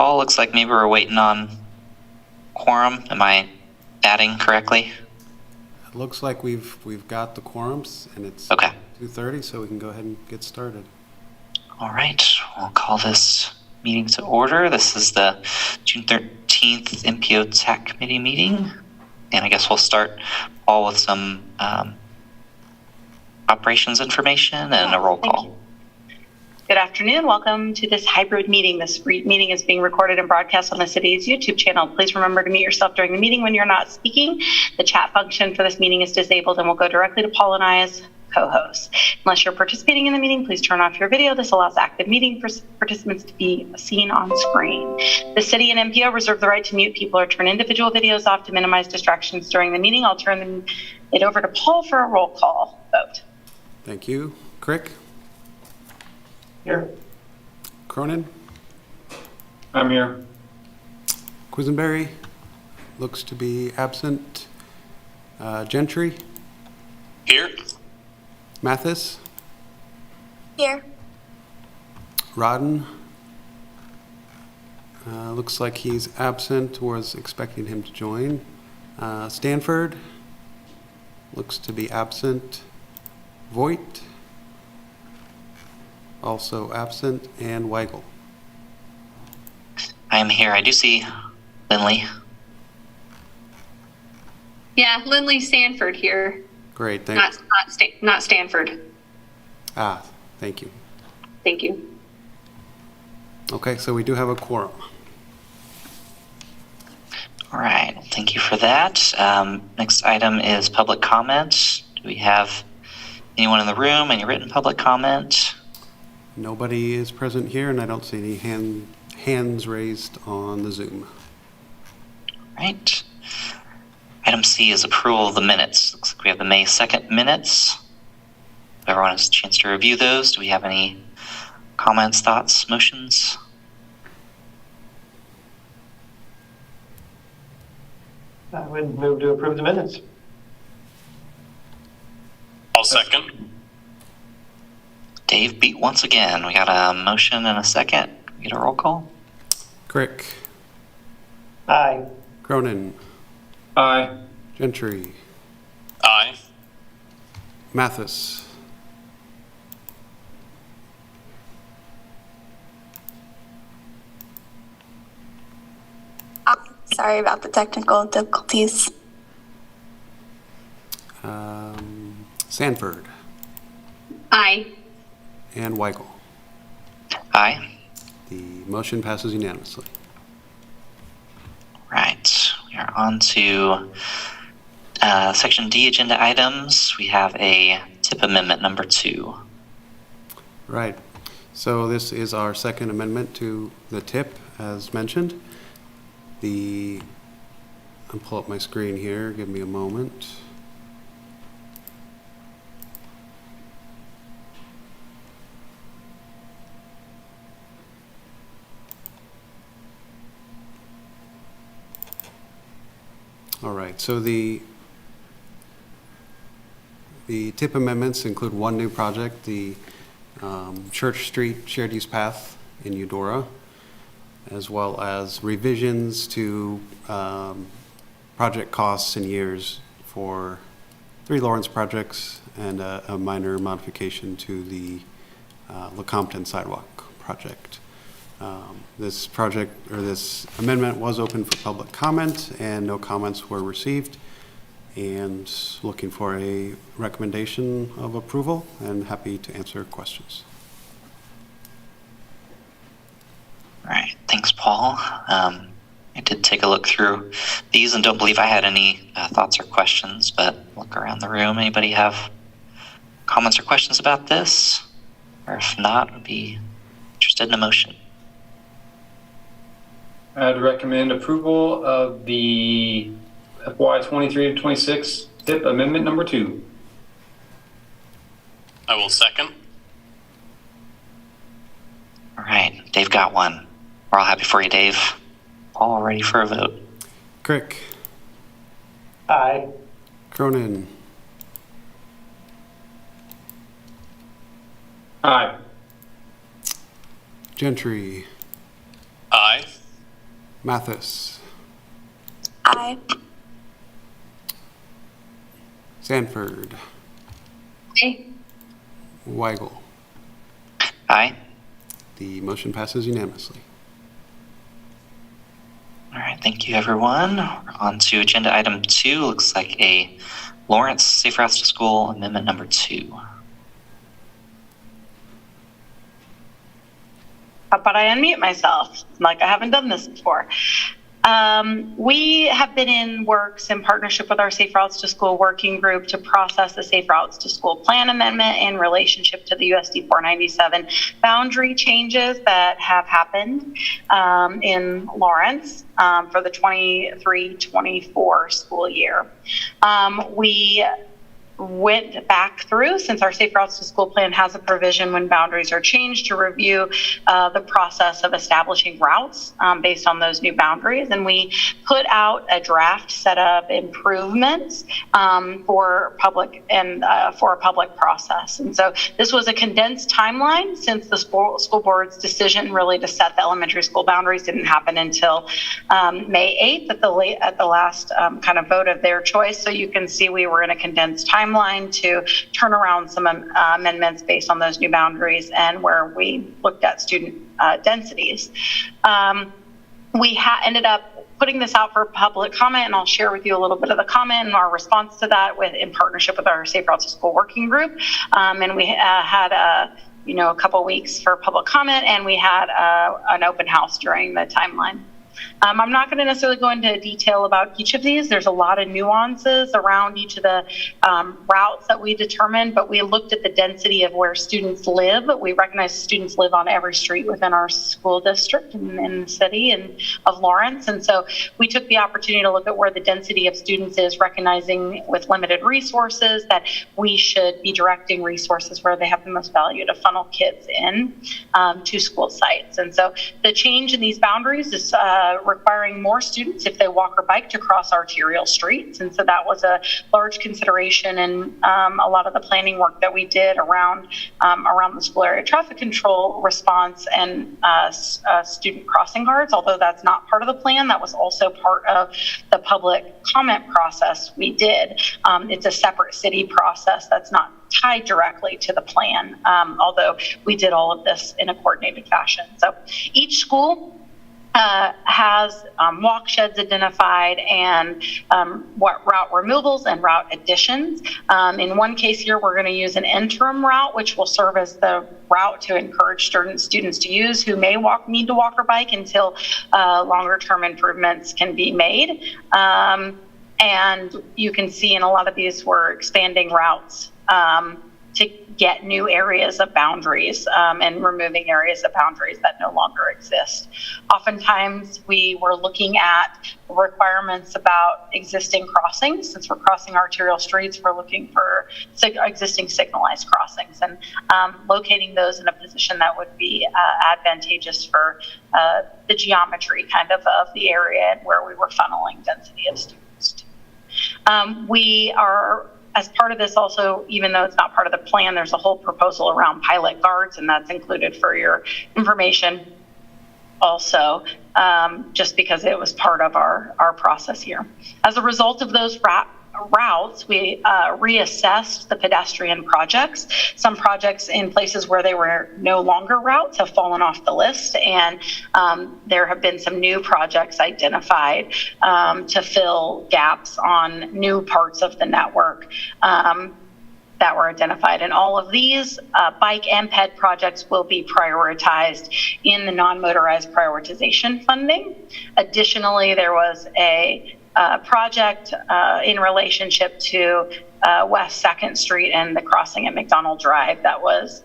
Paul, looks like maybe we're waiting on quorum. Am I adding correctly? It looks like we've got the quorums, and it's Okay. 2:30, so we can go ahead and get started. All right, we'll call this meeting to order. This is the June 13th MPO TAC Committee meeting. And I guess we'll start all with some operations information and a roll call. Good afternoon. Welcome to this hybrid meeting. This meeting is being recorded and broadcast on the city's YouTube channel. Please remember to mute yourself during the meeting when you're not speaking. The chat function for this meeting is disabled and will go directly to Paul and I as co-hosts. Unless you're participating in the meeting, please turn off your video. This allows active meeting participants to be seen on screen. The city and MPO reserve the right to mute people or turn individual videos off to minimize distractions during the meeting. I'll turn it over to Paul for a roll call vote. Thank you. Crick? Here. Cronin? I'm here. Quisenberry? Looks to be absent. Gentry? Here. Mathis? Here. Rodden? Looks like he's absent. Was expecting him to join. Stanford? Looks to be absent. Voigt? Also absent. And Weigel? I am here. I do see Lindley. Yeah, Lindley Stanford here. Great, thanks. Not Stanford. Thank you. Thank you. Okay, so we do have a quorum. All right, thank you for that. Next item is public comment. Do we have anyone in the room? Any written public comment? Nobody is present here, and I don't see any hands raised on the Zoom. All right. Item C is approval of the minutes. Looks like we have the May 2nd minutes. Everyone has a chance to review those. Do we have any comments, thoughts, motions? I would move to approve the minutes. I'll second. Dave beat once again. We got a motion and a second. Can we get a roll call? Crick? Aye. Cronin? Aye. Gentry? Aye. Mathis? Sorry about the technical difficulties. Sanford? Aye. And Weigel? Aye. The motion passes unanimously. Right. We are on to Section D agenda items. We have a TIP amendment number 2. Right. So this is our second amendment to the TIP, as mentioned. I'll pull up my screen here. Give me a moment. All right. So the TIP amendments include one new project, the Church Street Shared Use Path in Eudora, as well as revisions to project costs and years for 3 Lawrence projects and a minor modification to the Lecompton sidewalk project. This amendment was open for public comment, and no comments were received. And looking for a recommendation of approval, and happy to answer questions. All right. Thanks, Paul. I did take a look through these and don't believe I had any thoughts or questions, but look around the room. Anybody have comments or questions about this? Or if not, would be interested in a motion. I'd recommend approval of the FY 23-26 TIP amendment number 2. I will second. All right. Dave got one. We're all happy for you, Dave. All ready for a vote. Crick? Aye. Cronin? Aye. Gentry? Aye. Mathis, Aye. Sanford, Aye. Weigel. Aye. The motion passes unanimously. All right, thank you, everyone. On to agenda item 2. Looks like a Lawrence Safe Routes to School amendment number 2. How about I unmute myself? Like I haven't done this before. We have been in works in partnership with our Safe Routes to School working group to process the Safe Routes to School plan amendment in relationship to the USD 497 boundary changes that have happened in Lawrence for the 23-24 school year. We went back through, since our Safe Routes to School plan has a provision when boundaries are changed, to review the process of establishing routes based on those new boundaries. And we put out a draft set of improvements for public and for a public process. And so this was a condensed timeline, since the school board's decision really to set the elementary school boundaries didn't happen until May 8th at the last kind of vote of their choice. So you can see we were in a condensed timeline to turn around some amendments based on those new boundaries and where we looked at student densities. We ended up putting this out for public comment, and I'll share with you a little bit of the comment and our response to that in partnership with our Safe Routes to School working group. And we had a couple weeks for public comment, and we had an open house during the timeline. I'm not going to necessarily go into detail about each of these. There's a lot of nuances around each of the routes that we determined, but we looked at the density of where students live. We recognize students live on every street within our school district in the city of Lawrence. And so we took the opportunity to look at where the density of students is, recognizing with limited resources that we should be directing resources where they have the most value to funnel kids in to school sites. And so the change in these boundaries is requiring more students, if they walk or bike, to cross arterial streets. And so that was a large consideration in a lot of the planning work that we did around the school area traffic control response and student crossing guards. Although that's not part of the plan, that was also part of the public comment process we did. It's a separate city process that's not tied directly to the plan, although we did all of this in a coordinated fashion. So each school has walk sheds identified and route removals and route additions. In one case here, we're going to use an interim route, which will serve as the route to encourage students to use who may need to walk or bike until longer term improvements can be made. And you can see in a lot of these, we're expanding routes to get new areas of boundaries and removing areas of boundaries that no longer exist. Oftentimes, we were looking at requirements about existing crossings. Since we're crossing arterial streets, we're looking for existing signalized crossings and locating those in a position that would be advantageous for the geometry kind of the area and where we were funneling density of students. We are, as part of this also, even though it's not part of the plan, there's a whole proposal around pilot guards, and that's included for your information also, just because it was part of our process here. As a result of those routes, we reassessed the pedestrian projects. Some projects in places where they were no longer routes have fallen off the list, and there have been some new projects identified to fill gaps on new parts of the network that were identified. And all of these bike and ped projects will be prioritized in the non-motorized prioritization funding. Additionally, there was a project in relationship to West 2nd Street and the crossing at McDonald Drive that was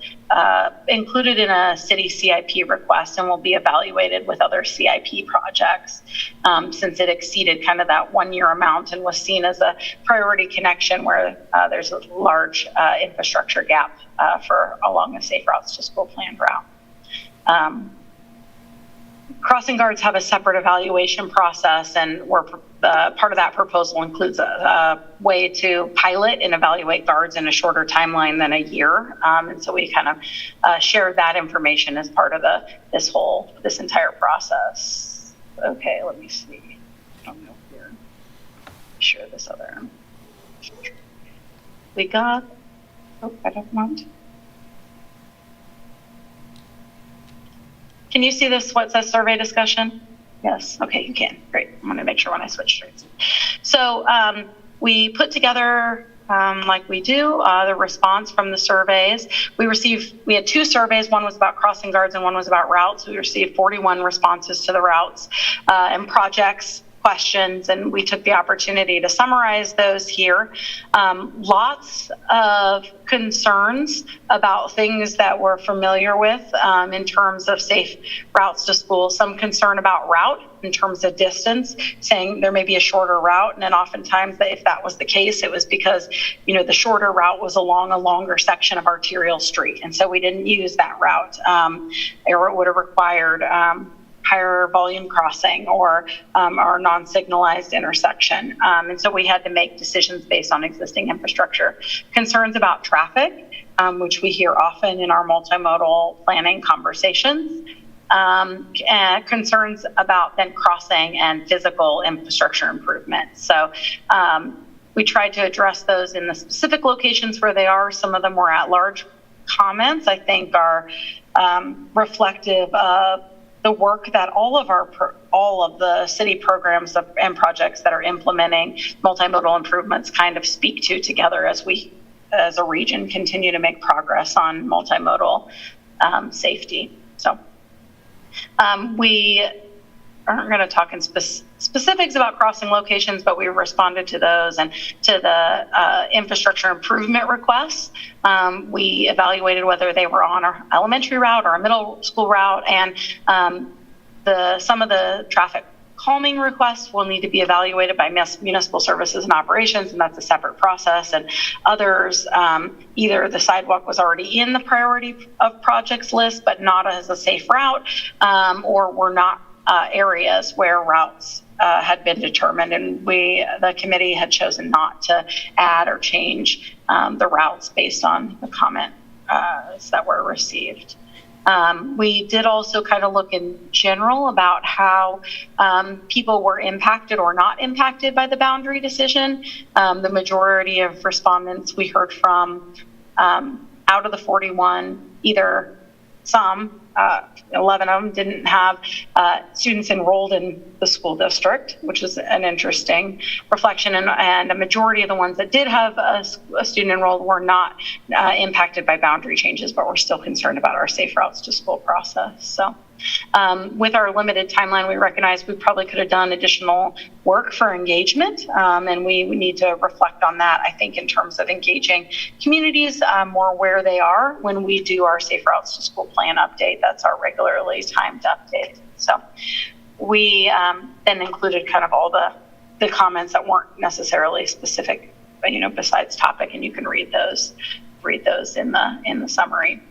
included in a city CIP request and will be evaluated with other CIP projects since it exceeded kind of that 1 year amount and was seen as a priority connection where there's a large infrastructure gap along a Safe Routes to School planned route. Crossing guards have a separate evaluation process, and part of that proposal includes a way to pilot and evaluate guards in a shorter timeline than a year. And so we kind of shared that information as part of this entire process. Okay, let me see. I don't know if we're share this other. We got, oh, I don't want. Can you see this, what says survey discussion? Yes, okay, you can, great. I'm gonna make sure when I switch screens. So we put together, like we do, the response from the surveys. We had 2 surveys, one was about crossing guards and one was about routes. We received 41 responses to the routes and projects, questions, and we took the opportunity to summarize those here. Lots of concerns about things that we're familiar with in terms of safe routes to school. Some concern about route in terms of distance, saying there may be a shorter route, and then oftentimes if that was the case, it was because the shorter route was along a longer section of arterial street, and so we didn't use that route, or it would have required higher volume crossing or our non-signalized intersection. And so we had to make decisions based on existing infrastructure. Concerns about traffic, which we hear often in our multimodal planning conversations. And concerns about then crossing and physical infrastructure improvement. So we tried to address those in the specific locations where they are. Some of them were at-large comments, I think, are reflective of the work that all of the city programs and projects that are implementing multimodal improvements kind of speak to together as we, as a region, continue to make progress on multimodal safety. So we aren't going to talk in specifics about crossing locations, but we responded to those and to the infrastructure improvement requests. We evaluated whether they were on our elementary route or a middle school route, and some of the traffic calming requests will need to be evaluated by municipal services and operations, and that's a separate process. And others, either the sidewalk was already in the priority of projects list, but not as a safe route, or were not areas where routes had been determined, and the committee had chosen not to add or change the routes based on the comments that were received. We did also kind of look in general about how people were impacted or not impacted by the boundary decision. The majority of respondents we heard from, out of the 41, either some, 11 of them didn't have students enrolled in the school district, which is an interesting reflection. And a majority of the ones that did have a student enrolled were not impacted by boundary changes, but we're still concerned about our safe routes to school process. So with our limited timeline, we recognize we probably could have done additional work for engagement, and we need to reflect on that, I think, in terms of engaging communities more where they are when we do our safe routes to school plan update. That's our regularly timed update. So we then included kind of all the comments that weren't necessarily specific, but, besides topic, and you can read those in the summary.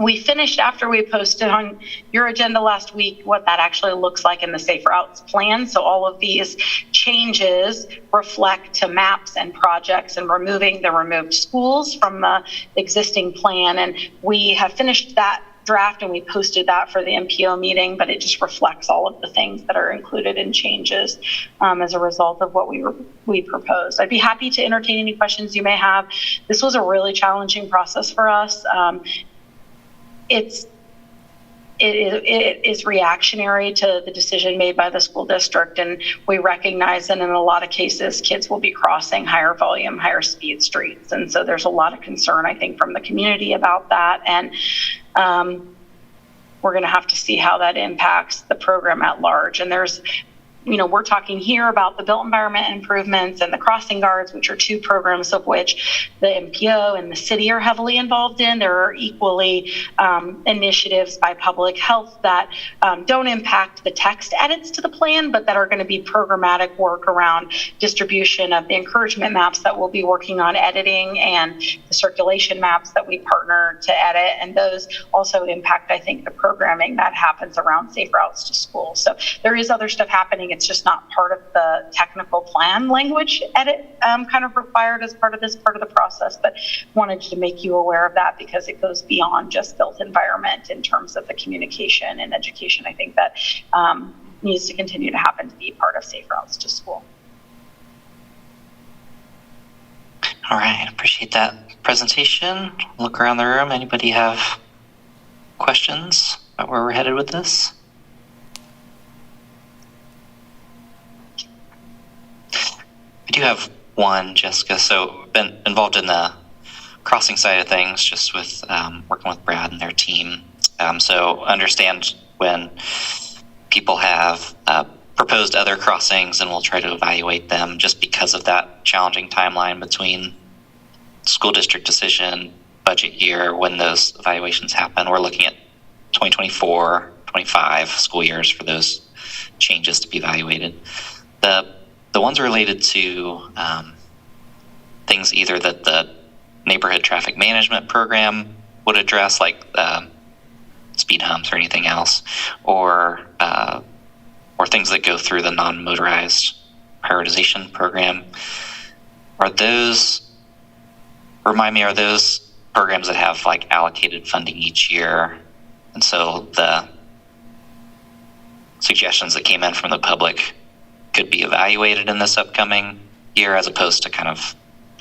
We finished after we posted on your agenda last week what that actually looks like in the Safe Routes plan. So all of these changes reflect to maps and projects and removing the removed schools from the existing plan. And we have finished that draft and we posted that for the MPO meeting, but it just reflects all of the things that are included in changes as a result of what we proposed. I'd be happy to entertain any questions you may have. This was a really challenging process for us. It is reactionary to the decision made by the school district, and we recognize that in a lot of cases, kids will be crossing higher volume, higher speed streets. And so there's a lot of concern, I think, from the community about that. And we're going to have to see how that impacts the program at large. And there's, we're talking here about the built environment improvements and the crossing guards, which are 2 programs of which the MPO and the city are heavily involved in. There are equally initiatives by public health that don't impact the text edits to the plan, but that are going to be programmatic work around distribution of the encouragement maps that we'll be working on editing, and the circulation maps that we partner to edit. And those also impact, I think, the programming that happens around safe routes to school. So there is other stuff happening. It's just not part of the technical plan language edit kind of required as part of this part of the process, but wanted to make you aware of that because it goes beyond just built environment in terms of the communication and education. I think that needs to continue to happen to be part of Safe Routes to School. All right, appreciate that presentation. Look around the room. Anybody have questions about where we're headed with this? I do have one, Jessica. So been involved in the crossing side of things, just with working with Brad and their team. So understand when people have proposed other crossings, and we'll try to evaluate them just because of that challenging timeline between school district decision, budget year, when those evaluations happen. We're looking at 2024, 25 school years for those changes to be evaluated. The ones related to things either that the neighborhood traffic management program would address, like speed humps or anything else, or things that go through the non-motorized prioritization program. Are those, remind me, are those programs that have like allocated funding each year? And so the suggestions that came in from the public could be evaluated in this upcoming year, as opposed to kind of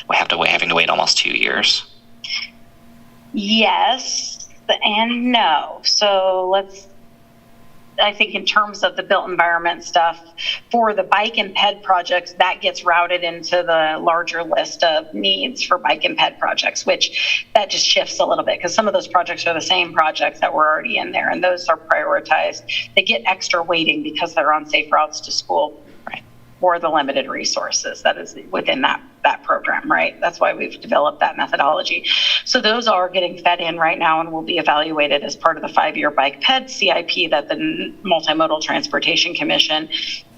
having to wait almost 2 years? Yes and no. So I think in terms of the built environment stuff, for the bike and ped projects, that gets routed into the larger list of needs for bike and ped projects, which that just shifts a little bit, because some of those projects are the same projects that were already in there, and those are prioritized. They get extra weighting because they're on Safe Routes to School, right, or the limited resources that is within that program, right? That's why we've developed that methodology. So those are getting fed in right now and will be evaluated as part of the 5-year bike ped CIP that the Multimodal Transportation Commission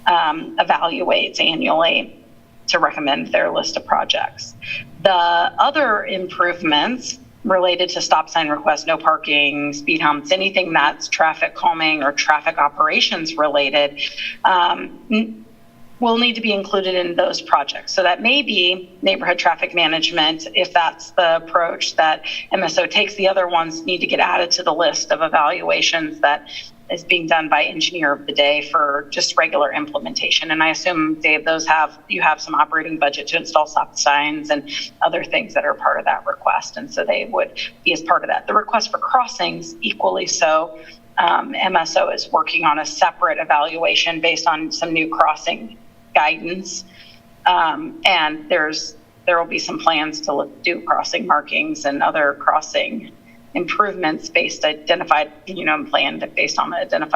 evaluates annually to recommend their list of projects. The other improvements related to stop sign requests, no parking, speed humps, anything that's traffic calming or traffic operations related, will need to be included in those projects. So that may be neighborhood traffic management, if that's the approach that MSO takes. The other ones need to get added to the list of evaluations that is being done by engineer of the day for just regular implementation. And I assume, Dave, you have some operating budget to install stop signs and other things that are part of that request. And so they would be as part of that. The request for crossings, equally so. MSO is working on a separate evaluation based on some new crossing guidance, and there will be some plans to do crossing markings and other crossing improvements identified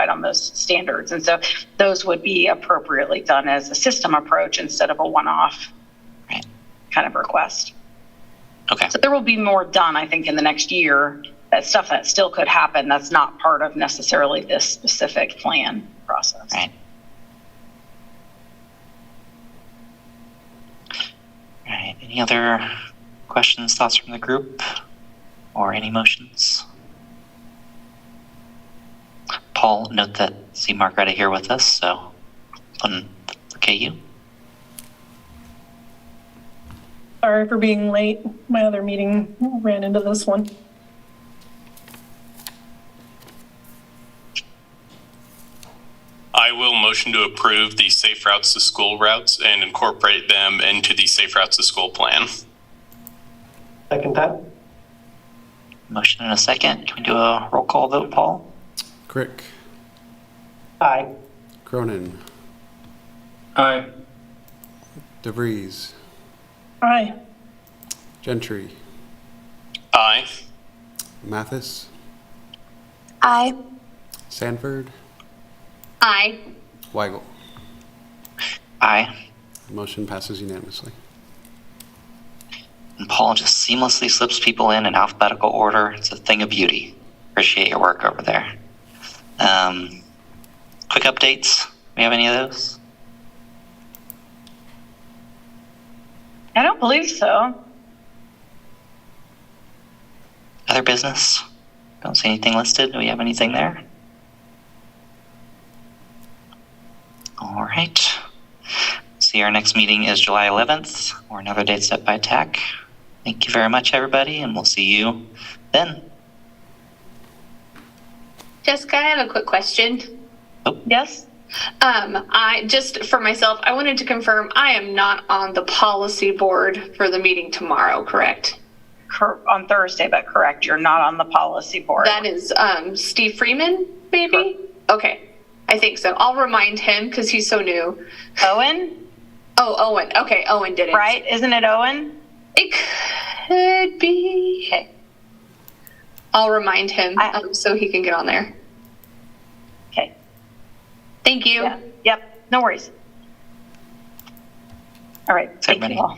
on those standards. And so those would be appropriately done as a system approach instead of a one-off kind of request. Okay. So there will be more done, I think, in the next year. That stuff that still could happen, that's not part of necessarily this specific plan process. Right. All right. Any other questions, thoughts from the group, or any motions? Paul, note that see Margaretta here with us, so okay, you. Sorry for being late. My other meeting ran into this one. I will motion to approve the Safe Routes to School routes and incorporate them into the Safe Routes to School plan. Second that. Motion and a second. Can we do a roll call vote, Paul? Crick, Aye. Cronin, Aye. DeVries, Aye. Gentry, Aye. Mathis, Aye. Sanford, Aye. Weigel. Aye. Motion passes unanimously. And Paul just seamlessly slips people in alphabetical order. It's a thing of beauty. Appreciate your work over there. Quick updates. We have any of those? I don't believe so. Other business? Don't see anything listed. Do we have anything there? All right. See, our next meeting is July 11th, or another date set by TAC. Thank you very much, everybody, and we'll see you then. Jessica, I have a quick question. Yes? I just for myself, I wanted to confirm I am not on the policy board for the meeting tomorrow, correct? On Thursday, but correct, you're not on the policy board. That is Steve Freeman, maybe? Okay, I think so. I'll remind him because he's so new. Owen? Oh, Owen. Okay, Owen did it. Right? Isn't it Owen? It could be. Okay. I'll remind him so he can get on there. Okay. Thank you. Yeah. Yep. No worries. All right. Thank you everybody. all.